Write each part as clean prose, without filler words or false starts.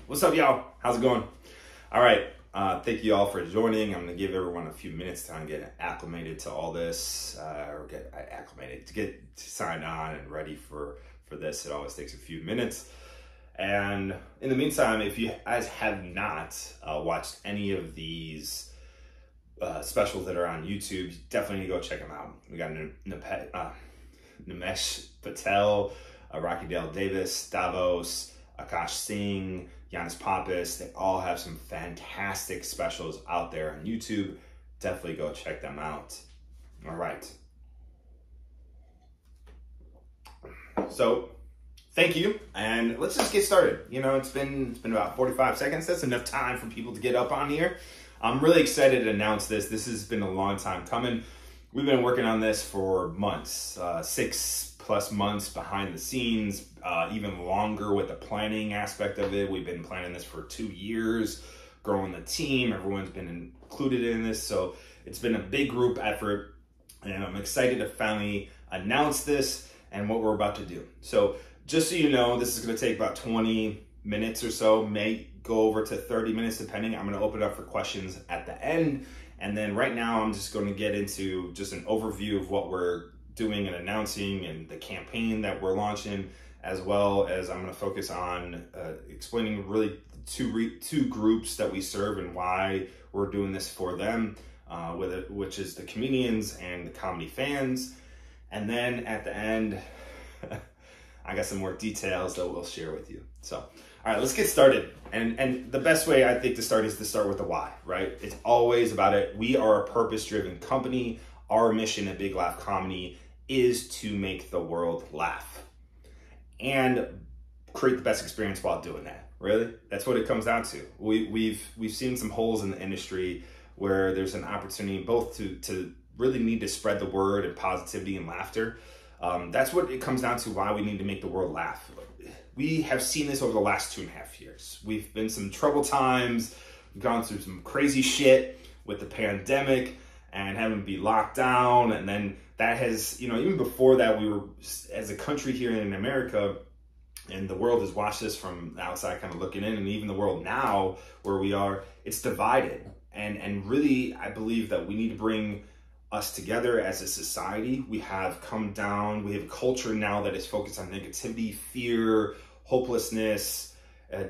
What's up, y'all? How's it going? All right. Thank you all for joining. I'm going to give everyone a few minutes to kind of get acclimated to all this, or get acclimated to get signed on and ready for this. It always takes a few minutes. And in the meantime, if you guys have not watched any of these specials that are on YouTube, you definitely need to go check them out. We got Nimesh Patel, Rocky Dale Davis, Davos, Akash Singh, Giannis Pappas. They all have some fantastic specials out there on YouTube. Definitely go check them out. All right. So thank you, and let's just get started. You know, it's been about 45 seconds. That's enough time for people to get up on here. I'm really excited to announce this. This has been a long time coming. We've been working on this for months, 6+ months behind the scenes, even longer with the planning aspect of it. We've been planning this for 2 years, growing the team. Everyone's been included in this. So it's been a big group effort, and I'm excited to finally announce this and what we're about to do. So just so you know, this is going to take about 20 minutes or so, may go over to 30 minutes depending. I'm going to open it up for questions at the end. And then right now I'm just going to get into just an overview of what we're doing and announcing and the campaign that we're launching, as well as I'm going to focus on explaining really two groups that we serve and why we're doing this for them, which is the comedians and the comedy fans. And then at the end, I got some more details that we'll share with you. So, all right, let's get started. And the best way I think to start is to start with the why, right? It's always about it. We are a purpose-driven company. Our mission at Big Laugh Comedy is to make the world laugh and create the best experience while doing that. Really, that's what it comes down to. We've seen some holes in the industry where there's an opportunity both to really need to spread the word and positivity and laughter. That's what it comes down to, why we need to make the world laugh. We have seen this over the last 2.5 years. We've been some troubled times. We've gone through some crazy shit with the pandemic and having to be locked down. And then that has, you know, even before that, we were, as a country here in America, and the world has watched this from the outside kind of looking in, and even the world now where we are, it's divided. And really, I believe that we need to bring us together as a society. We have come down, we have a culture now that is focused on negativity, fear, hopelessness,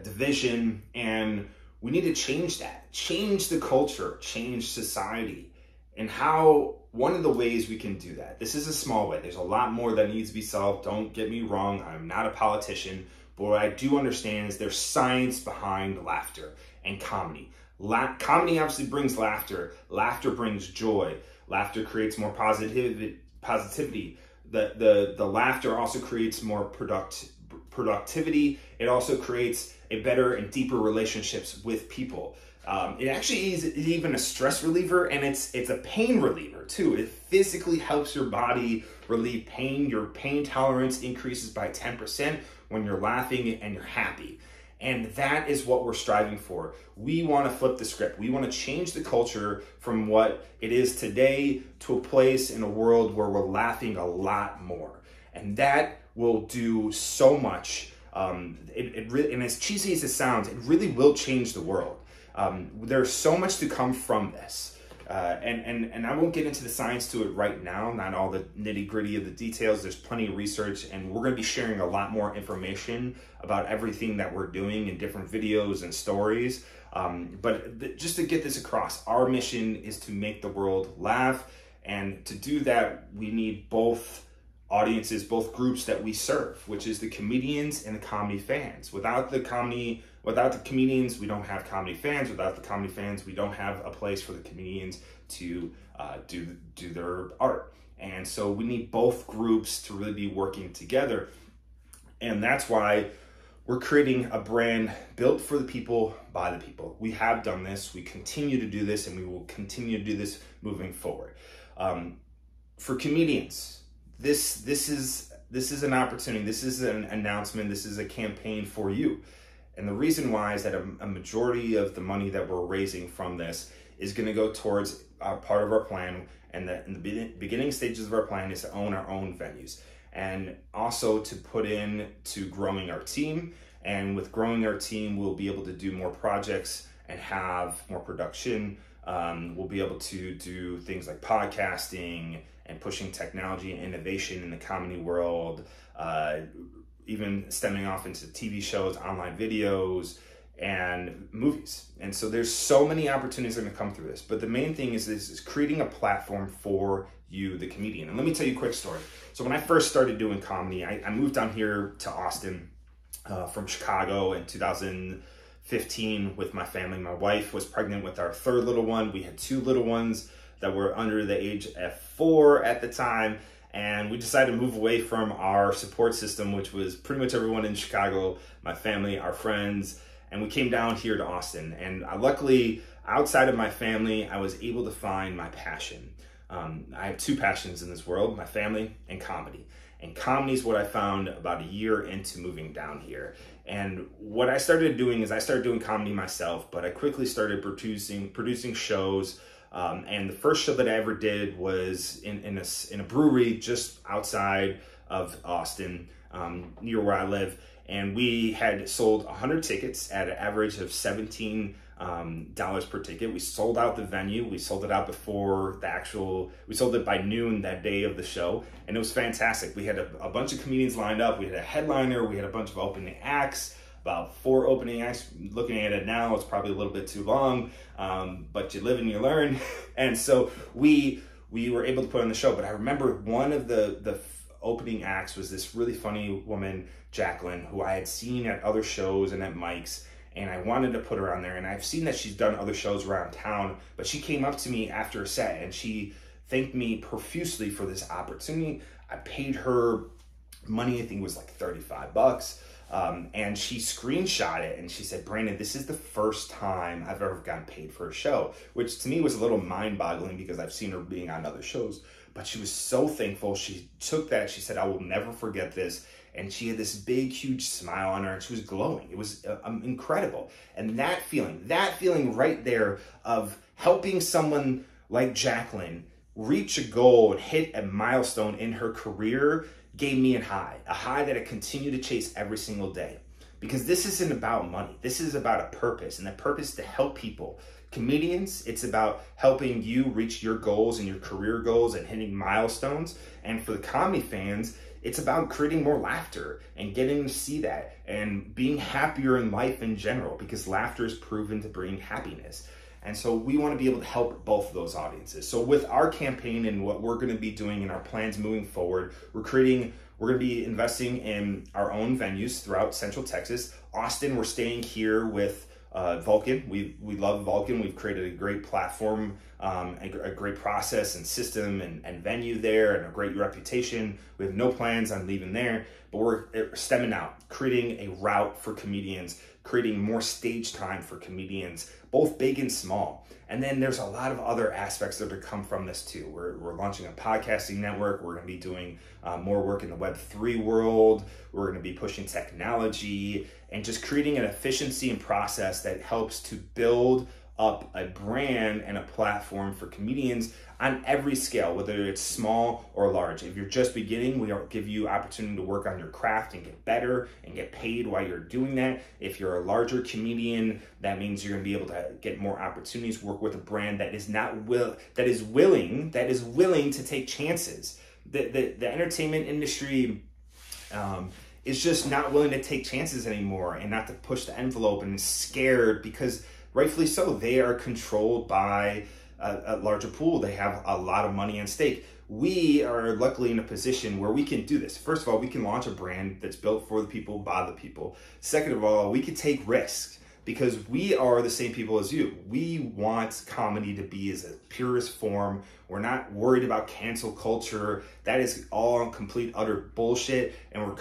division, and we need to change that. Change the culture, change society. And how, one of the ways we can do that, this is a small way, there's a lot more that needs to be solved, don't get me wrong, I'm not a politician, but what I do understand is there's science behind laughter and comedy. Comedy obviously brings laughter, laughter brings joy, laughter creates more positivity. The laughter also creates more productivity. It also creates a better and deeper relationships with people. It actually is even a stress reliever, and it's a pain reliever too. It physically helps your body relieve pain. Your pain tolerance increases by 10% when you're laughing and you're happy. And that is what we're striving for. We want to flip the script. We want to change the culture from what it is today to a place in a world where we're laughing a lot more. And that will do so much. It really, and as cheesy as it sounds, it really will change the world. There's so much to come from this. And I won't get into the science to it right now, not all the nitty gritty of the details. There's plenty of research, and we're going to be sharing a lot more information about everything that we're doing in different videos and stories. But just to get this across, our mission is to make the world laugh. And to do that, we need both audiences, both groups that we serve, which is the comedians and the comedy fans. Without the comedians, we don't have comedy fans. Without the comedy fans, we don't have a place for the comedians to do their art. And so we need both groups to really be working together. And that's why we're creating a brand built for the people, by the people. We have done this, we continue to do this, and we will continue to do this moving forward. For comedians, this is an opportunity, this is an announcement, this is a campaign for you. And the reason why is that a majority of the money that we're raising from this is going to go towards part of our plan, and that in the beginning stages of our plan is to own our own venues, and also to put in to growing our team And with growing our team, we'll be able to do more projects and have more production. We'll be able to do things like podcasting and pushing technology and innovation in the comedy world, even stemming off into TV shows, online videos, and movies. And so there's so many opportunities that are going to come through this. But the main thing is creating a platform for you, the comedian. And let me tell you a quick story. So when I first started doing comedy, I moved down here to Austin from Chicago in 2015 with my family. My wife was pregnant with our third little one. We had two little ones that were under the age of 4 at the time. And we decided to move away from our support system, which was pretty much everyone in Chicago, my family, our friends. And we came down here to Austin. And luckily, outside of my family, I was able to find my passion. I have 2 passions in this world, my family and comedy. And comedy is what I found about a year into moving down here. And what I started doing is I started doing comedy myself, but I quickly started producing shows. And the first show that I ever did was in a brewery just outside of Austin, near where I live. And we had sold 100 tickets at an average of $17 per ticket. We sold out the venue. We sold it out before we sold it by noon that day of the show. And it was fantastic. We had a bunch of comedians lined up. We had a headliner. We had a bunch of opening acts, about 4 opening acts. Looking at it now, it's probably a little bit too long, but you live and you learn. And so we were able to put on the show. But I remember one of the opening acts was this really funny woman, Jacqueline, who I had seen at other shows and at mics, and I wanted to put her on there. And I've seen that she's done other shows around town, but she came up to me after a set and she thanked me profusely for this opportunity. I paid her money, I think it was like $35. And she screenshot it and she said, Brandon, this is the first time I've ever gotten paid for a show, which to me was a little mind-boggling because I've seen her being on other shows. But she was so thankful. She took that. She said, I will never forget this. And she had this big, huge smile on her and she was glowing. It was incredible. And that feeling right there of helping someone like Jacqueline reach a goal and hit a milestone in her career gave me a high that I continue to chase every single day. Because this isn't about money. This is about a purpose, and the purpose is to help people. Comedians, it's about helping you reach your goals and your career goals and hitting milestones. And for the comedy fans, it's about creating more laughter and getting to see that and being happier in life in general, because laughter is proven to bring happiness. And so we want to be able to help both of those audiences. So with our campaign and what we're going to be doing in our plans moving forward, we're going to be investing in our own venues throughout Central Texas. Austin, we're staying here with Vulcan. We love Vulcan. We've created a great platform, a great process and system and venue there, and a great reputation. We have no plans on leaving there, but we're stemming out, creating a route for comedians, creating more stage time for comedians, both big and small. And then there's a lot of other aspects that are come from this too. We're launching a podcasting network. We're going to be doing more work in the Web3 world. We're going to be pushing technology and just creating an efficiency and process that helps to build up a brand and a platform for comedians on every scale, whether it's small or large. If you're just beginning, we give you opportunity to work on your craft and get better and get paid while you're doing that. If you're a larger comedian, that means you're going to be able to get more opportunities, work with a brand that is willing to take chances. The entertainment industry is just not willing to take chances anymore and not to push the envelope, and is scared because rightfully so. They are controlled by a larger pool. They have a lot of money at stake. We are luckily in a position where we can do this. First of all, we can launch a brand that's built for the people, by the people. Second of all, we can take risks because we are the same people as you. We want comedy to be as a purest form. We're not worried about cancel culture. That is all complete, utter bullshit. And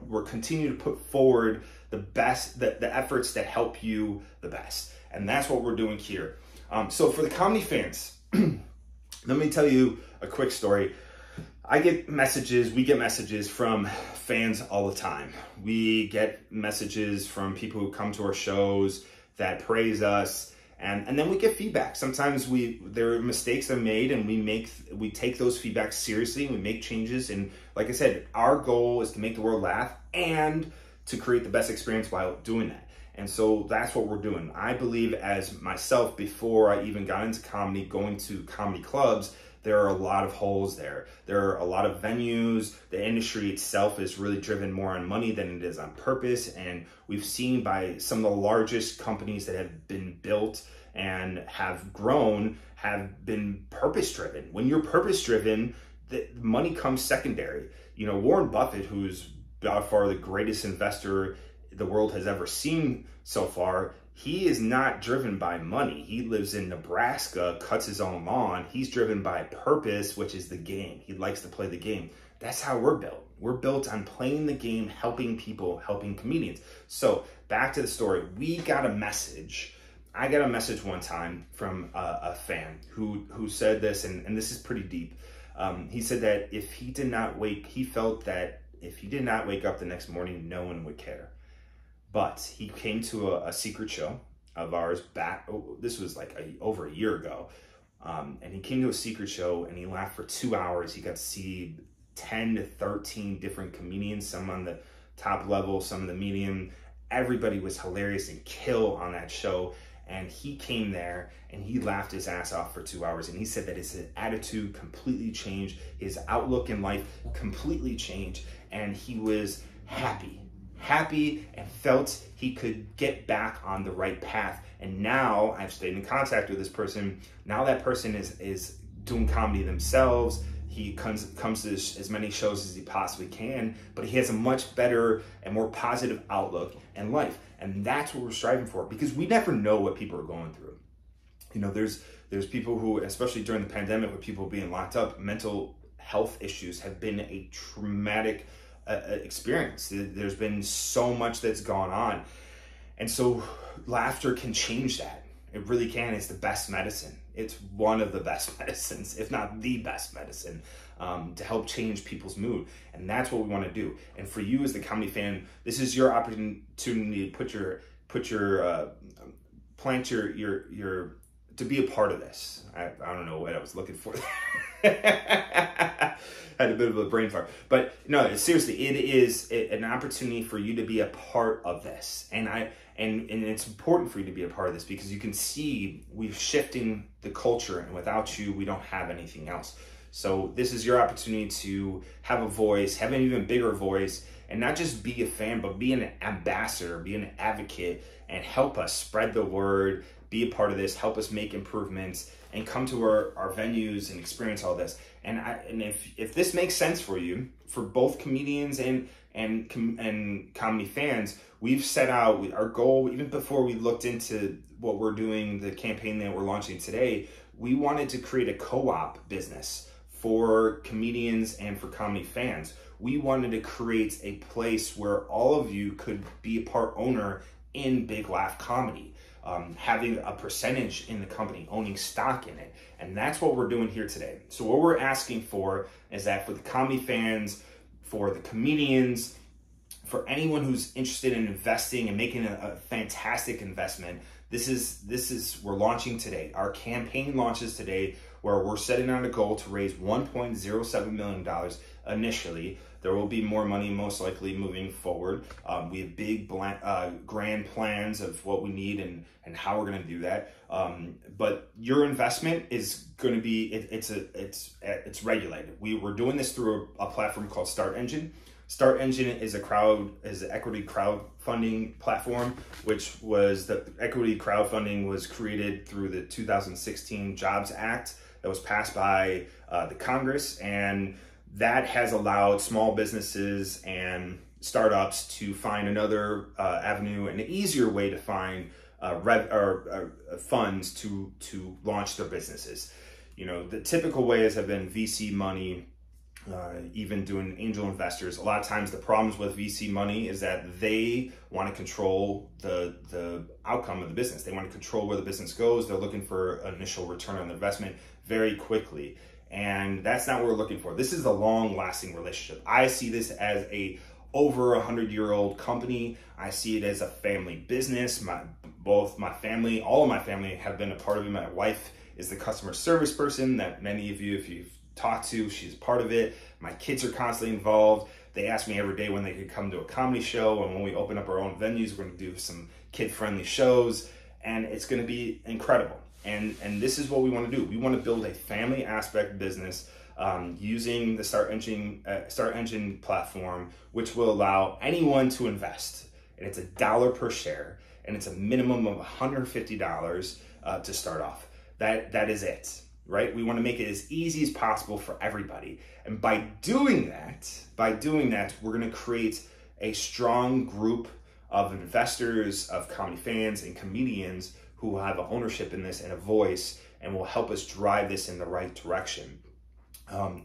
we're continuing to put forward the best, the efforts that help you the best. And that's what we're doing here. So for the comedy fans, let me tell you a quick story. We get messages from fans all the time. We get messages from people who come to our shows that praise us, and then we get feedback. Sometimes there are mistakes that are made, and we take those feedbacks seriously, and we make changes. And like I said, our goal is to make the world laugh and to create the best experience while doing that. And so that's what we're doing. I believe, as myself, before I even got into comedy, going to comedy clubs, there are a lot of holes there. There are a lot of venues. The industry itself is really driven more on money than it is on purpose. And we've seen by some of the largest companies that have been built and have grown have been purpose driven. When you're purpose driven, the money comes secondary. You know, Warren Buffett, who's by far the greatest investor the world has ever seen so far, he is not driven by money. He lives in Nebraska, cuts his own lawn. He's driven by purpose, which is the game. He likes to play the game. That's how we're built. We're built on playing the game, helping people, helping comedians. So back to the story. We got a message. I got a message one time from a fan who said this, and this is pretty deep. He said that he felt that if he did not wake up the next morning, no one would care. But he came to a secret show of ours back, this was like over a year ago. And he came to a secret show and he laughed for 2 hours. He got to see 10 to 13 different comedians, some on the top level, some of the medium. Everybody was hilarious and kill on that show. And he came there and he laughed his ass off for 2 hours. And he said that his attitude completely changed. His outlook in life completely changed. And he was happy and felt he could get back on the right path. And now I've stayed in contact with this person. Now that person is doing comedy themselves. He comes to as many shows as he possibly can, but he has a much better and more positive outlook in life. And that's what we're striving for, because we never know what people are going through. You know, there's people who, especially during the pandemic with people being locked up, mental health issues have been a traumatic experience. There's been so much that's gone on. And so laughter can change that. It really can. It's the best medicine. It's one of the best medicines, if not the best medicine, to help change people's mood. And that's what we want to do. And for you as the comedy fan, this is your opportunity to plant your to be a part of this. I don't know what I was looking for. Had a bit of a brain fart, but no, seriously, it is an opportunity for you to be a part of this. And it's important for you to be a part of this, because you can see we're shifting the culture, and without you, we don't have anything else. So this is your opportunity to have a voice, have an even bigger voice, and not just be a fan, but be an ambassador, be an advocate, and help us spread the word, be a part of this, help us make improvements, and come to our venues and experience all this. And if this makes sense for you, for both comedians and comedy fans, we've set out our goal, even before we looked into what we're doing, the campaign that we're launching today. We wanted to create a co-op business for comedians and for comedy fans. We wanted to create a place where all of you could be a part owner in Big Laugh Comedy. Having a percentage in the company, owning stock in it. And that's what we're doing here today. So what we're asking for is that for the comedy fans, for the comedians, for anyone who's interested in investing and making a fantastic investment, we're launching today. Our campaign launches today, where we're setting out a goal to raise $1.07 million initially. There will be more money most likely moving forward. We have big grand plans of what we need and how we're going to do that. But your investment is going to be it's regulated. We're doing this through a platform called Start Engine. Start Engine is an equity crowdfunding platform, which was the equity crowdfunding was created through the 2016 Jobs Act that was passed by the Congress, and that has allowed small businesses and startups to find another avenue, an easier way to find funds to launch their businesses. You know, the typical ways have been VC money, even doing angel investors. A lot of times the problems with VC money is that they want to control the outcome of the business. They want to control where the business goes. They're looking for an initial return on investment very quickly. And that's not what we're looking for. This is a long-lasting relationship. I see this as a over 100-year-old company. I see it as a family business. Both my family, all of my family have been a part of it. My wife is the customer service person that many of you, if you've talked to, she's part of it. My kids are constantly involved. They ask me every day when they could come to a comedy show, and when we open up our own venues, we're going to do some kid-friendly shows, and it's going to be incredible. And this is what we want to do. We want to build a family aspect business using the Start Engine platform, which will allow anyone to invest. And it's $1 per share, and it's a minimum of $150 to start off. That is it, right? We want to make it as easy as possible for everybody. And by doing that, we're going to create a strong group of investors, of comedy fans and comedians who will have ownership in this and a voice, and will help us drive this in the right direction.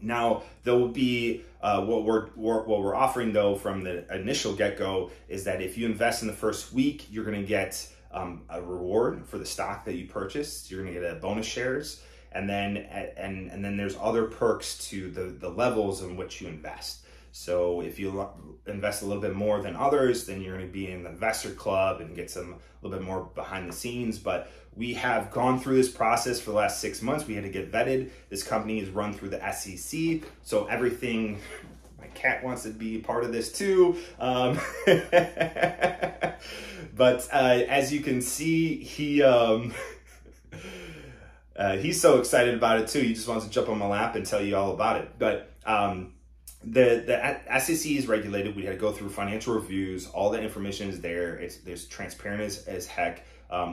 Now, there will be what we're offering though from the initial get-go is that if you invest in the first week, you're going to get a reward for the stock that you purchased. You're going to get a bonus shares, and then there's other perks to the levels in which you invest. So if you invest a little bit more than others, then you're going to be in the investor club and get a little bit more behind the scenes. But we have gone through this process for the last 6 months. We had to get vetted. This company is run through the SEC. So everything, my cat wants to be part of this too. But as you can see, he's so excited about it too. He just wants to jump on my lap and tell you all about it. But the SEC is regulated. We had to go through financial reviews. All the information is there. There's transparent as heck.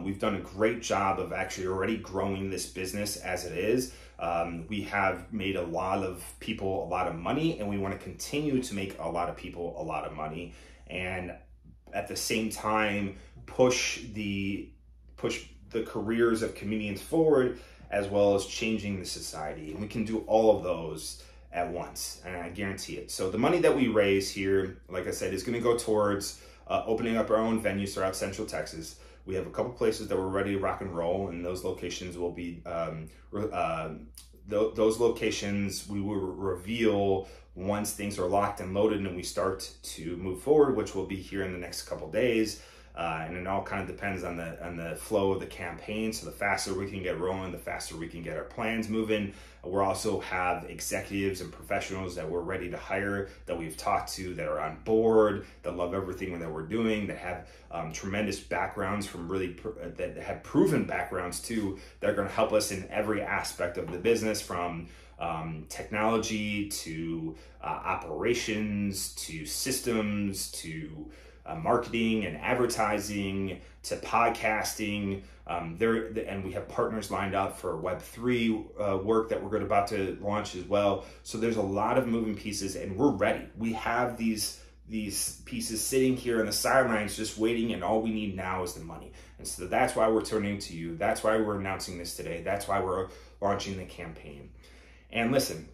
We've done a great job of actually already growing this business as it is. We have made a lot of people a lot of money, and we want to continue to make a lot of people a lot of money, and at the same time push the careers of comedians forward, as well as changing the society. And we can do all of those at once, and I guarantee it. So the money that we raise here, like I said, is going to go towards opening up our own venues throughout Central Texas. We have a couple places that we're ready to rock and roll, and those locations will be those locations we will reveal once things are locked and loaded and we start to move forward, which will be here in the next couple days. And it all kind of depends on the flow of the campaign. So the faster we can get rolling, the faster we can get our plans moving. We also have executives and professionals that we're ready to hire, that we've talked to, that are on board, that love everything that we're doing, that have tremendous backgrounds from that have proven backgrounds too, that are going to help us in every aspect of the business, from technology to operations to systems to marketing and advertising to podcasting. And we have partners lined up for Web3 work that we're about to launch as well. So there's a lot of moving pieces, and we're ready. We have these pieces sitting here on the sidelines just waiting, and all we need now is the money. And so that's why we're turning to you. That's why we're announcing this today. That's why we're launching the campaign. And listen,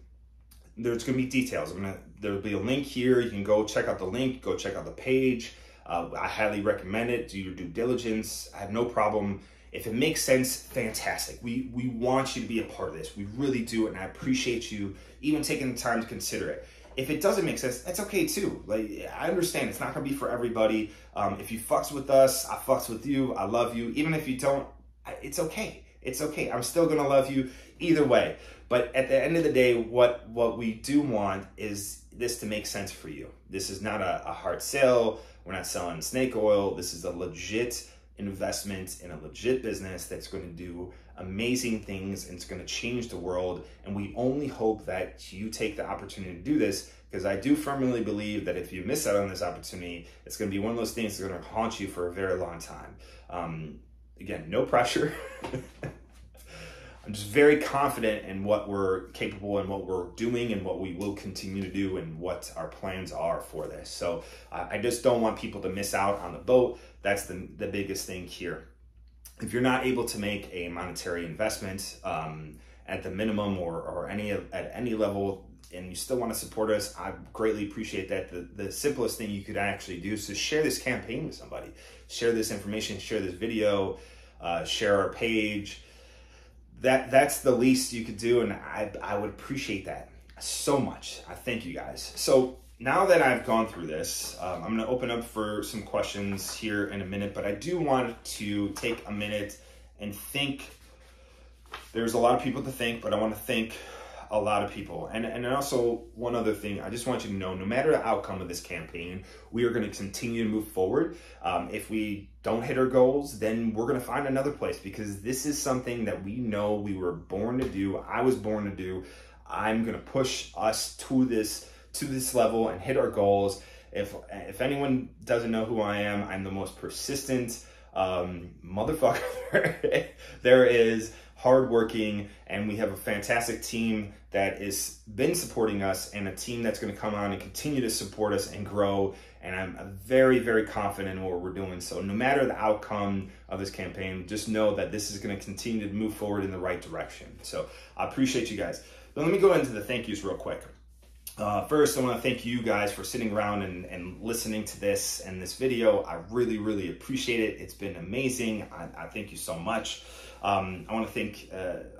there's going to be details. There'll be a link here. You can go check out the link, go check out the page. I highly recommend it. Do your due diligence. I have no problem. If it makes sense, fantastic. We want you to be a part of this. We really do, and I appreciate you even taking the time to consider it. If it doesn't make sense, that's okay too. Like, I understand it's not gonna be for everybody. If you fucks with us, I fucks with you. I love you. Even if you don't, it's okay. It's okay. I'm still gonna love you either way. But at the end of the day, what we do want is this to make sense for you. This is not a hard sale. We're not selling snake oil. This is a legit investment in a legit business that's going to do amazing things, and it's going to change the world. And we only hope that you take the opportunity to do this, because I do firmly believe that if you miss out on this opportunity, it's going to be one of those things that's going to haunt you for a very long time. Again, no pressure. I'm just very confident in what we're capable and what we're doing and what we will continue to do and what our plans are for this. So I just don't want people to miss out on the boat. That's the biggest thing here. If you're not able to make a monetary investment at the minimum or at any level, and you still want to support us, I greatly appreciate that. The simplest thing you could actually do is to share this campaign with somebody. Share this information, share this video, share our page. That's the least you could do, and I would appreciate that so much. I thank you guys. So now that I've gone through this, I'm going to open up for some questions here in a minute, but I do want to take a minute and think. There's a lot of people to thank, but I want to thank a lot of people. And also one other thing, I just want you to know, no matter the outcome of this campaign, we are going to continue to move forward. If we don't hit our goals, then we're going to find another place, because this is something that we know we were born to do. I was born to do. I'm going to push us to this level and hit our goals. If anyone doesn't know who I am, I'm the most persistent motherfucker there is, hardworking, and we have a fantastic team that has been supporting us, and a team that's going to come on and continue to support us and grow. And I'm very, very confident in what we're doing. So no matter the outcome of this campaign, just know that this is going to continue to move forward in the right direction. So I appreciate you guys. But let me go into the thank yous real quick. First, I want to thank you guys for sitting around and listening to this and this video. I really, really appreciate it. It's been amazing. I thank you so much. I want to thank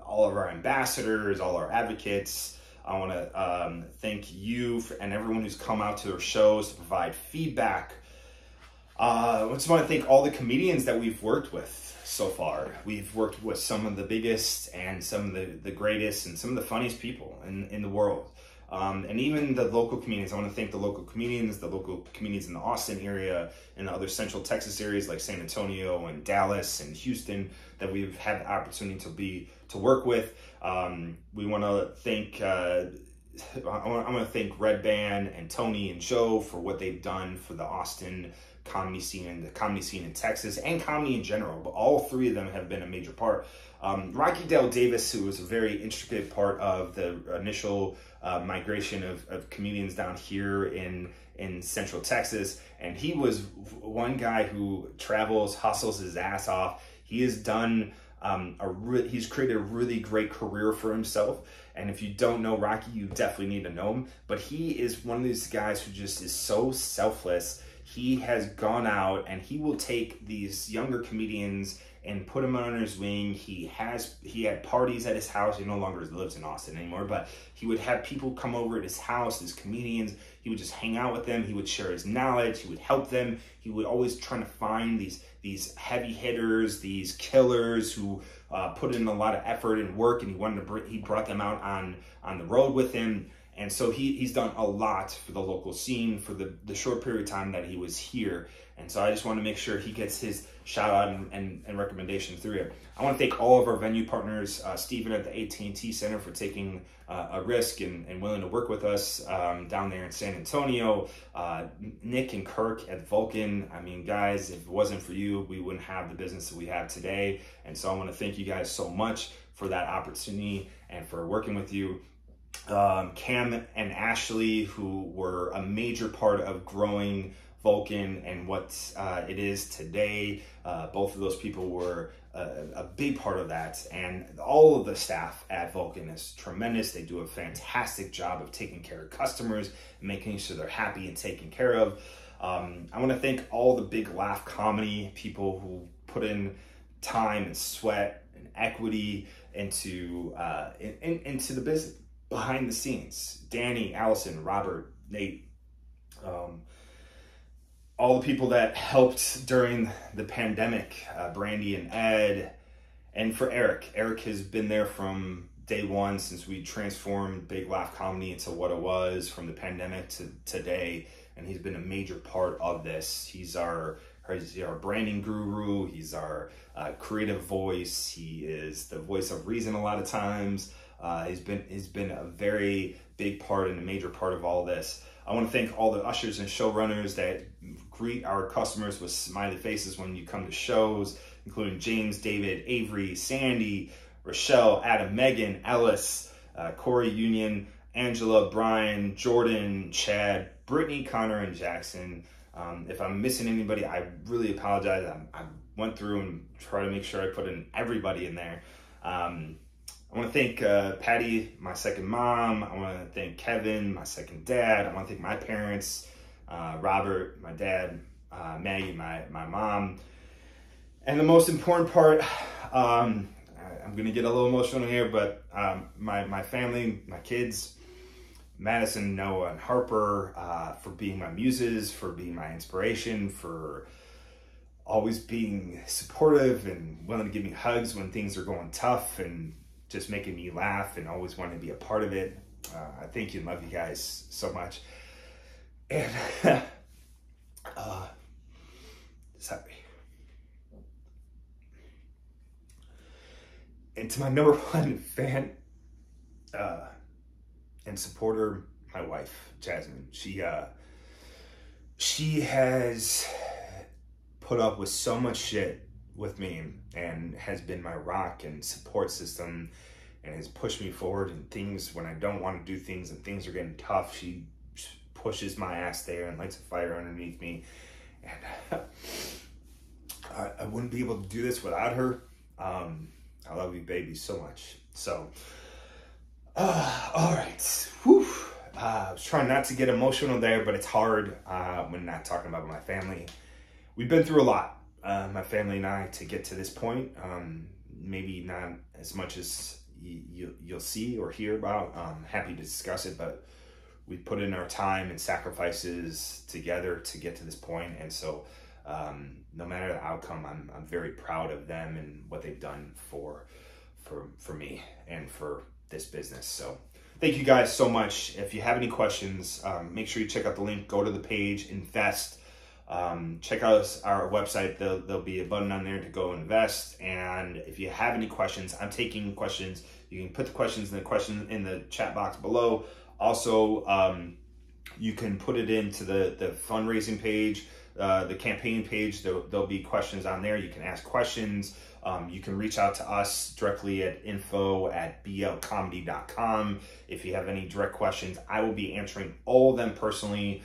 all of our ambassadors, all our advocates. I want to thank you and everyone who's come out to our shows to provide feedback. I just want to thank all the comedians that we've worked with so far. We've worked with some of the biggest and some of the greatest and some of the funniest people in the world. And even the local comedians. I want to thank the local comedians in the Austin area and the other Central Texas areas like San Antonio and Dallas and Houston that we've had the opportunity to work with. We want to thank I want to thank Red Band and Tony and Joe for what they've done for the Austin comedy scene and the comedy scene in Texas and comedy in general. But all three of them have been a major part. Rocky Dale Davis, who was a very intricate part of the initial migration of comedians down here in Central Texas. And he was one guy who travels, hustles his ass off. He has done, he's created a really great career for himself. And if you don't know Rocky, you definitely need to know him. But he is one of these guys who just is so selfless. He has gone out and he will take these younger comedians and put him under his wing. He had parties at his house. He no longer lives in Austin anymore, but he would have people come over at his house, his comedians. He would just hang out with them. He would share his knowledge. He would help them. He would always try to find these heavy hitters, these killers who put in a lot of effort and work, and he brought them out on the road with him. And so he's done a lot for the local scene for the short period of time that he was here. And so I just want to make sure he gets his shout out and recommendation through it. I want to thank all of our venue partners, Stephen at the AT&T Center for taking a risk and willing to work with us down there in San Antonio, Nick and Kirk at Vulcan. I mean, guys, if it wasn't for you, we wouldn't have the business that we have today. And so I want to thank you guys so much for that opportunity and for working with you. Cam and Ashley, who were a major part of growing Vulcan and what it is today. Both of those people were a big part of that, and all of the staff at Vulcan is tremendous. They do a fantastic job of taking care of customers, making sure they're happy and taken care of. I want to thank all the Big Laugh Comedy people who put in time and sweat and equity into the business behind the scenes. Danny, Allison, Robert, Nate, all the people that helped during the pandemic, Brandy and Ed, and for Eric. Eric has been there from day one since we transformed Big Laugh Comedy into what it was from the pandemic to today, and he's been a major part of this. He's our branding guru. He's our creative voice. He is the voice of reason a lot of times. He's been a very big part and a major part of all this. I want to thank all the ushers and showrunners that greet our customers with smiley faces when you come to shows, including James, David, Avery, Sandy, Rochelle, Adam, Megan, Ellis, Corey, Union, Angela, Brian, Jordan, Chad, Brittany, Connor, and Jackson. If I'm missing anybody, I really apologize. I went through and tried to make sure I put in everybody in there. I want to thank Patty, my second mom. I want to thank Kevin, my second dad. I want to thank my parents, Robert, my dad, Maggie, my mom. And the most important part, I'm going to get a little emotional here, but my family, my kids, Madison, Noah, and Harper, for being my muses, for being my inspiration, for always being supportive and willing to give me hugs when things are going tough, and just making me laugh and always wanting to be a part of it. I thank you and love you guys so much. And sorry. And to my number one fan and supporter, my wife, Jasmine. She has put up with so much shit with me and has been my rock and support system and has pushed me forward in things when I don't want to do things and things are getting tough. She pushes my ass there and lights a fire underneath me. And I wouldn't be able to do this without her. I love you, baby, so much. So, all right. Whew. I was trying not to get emotional there, but it's hard when not talking about my family. We've been through a lot, my family and I, to get to this point. Maybe not as much as you'll see or hear about. I'm happy to discuss it, but we put in our time and sacrifices together to get to this point. And so no matter the outcome, I'm very proud of them and what they've done for me and for this business. So thank you guys so much. If you have any questions, make sure you check out the link, go to the page, invest. Check out our website. There'll be a button on there to go invest. And if you have any questions, I'm taking questions. You can put the questions in the chat box below. Also, you can put it into the fundraising page, the campaign page. There'll be questions on there. You can ask questions. You can reach out to us directly at info@blcomedy.com. If you have any direct questions, I will be answering all of them personally,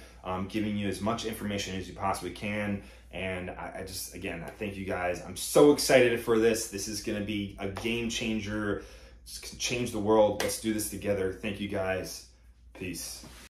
giving you as much information as you possibly can. And I just, again, I thank you guys. I'm so excited for this. This is going to be a game changer. It's going to change the world. Let's do this together. Thank you guys. Peace.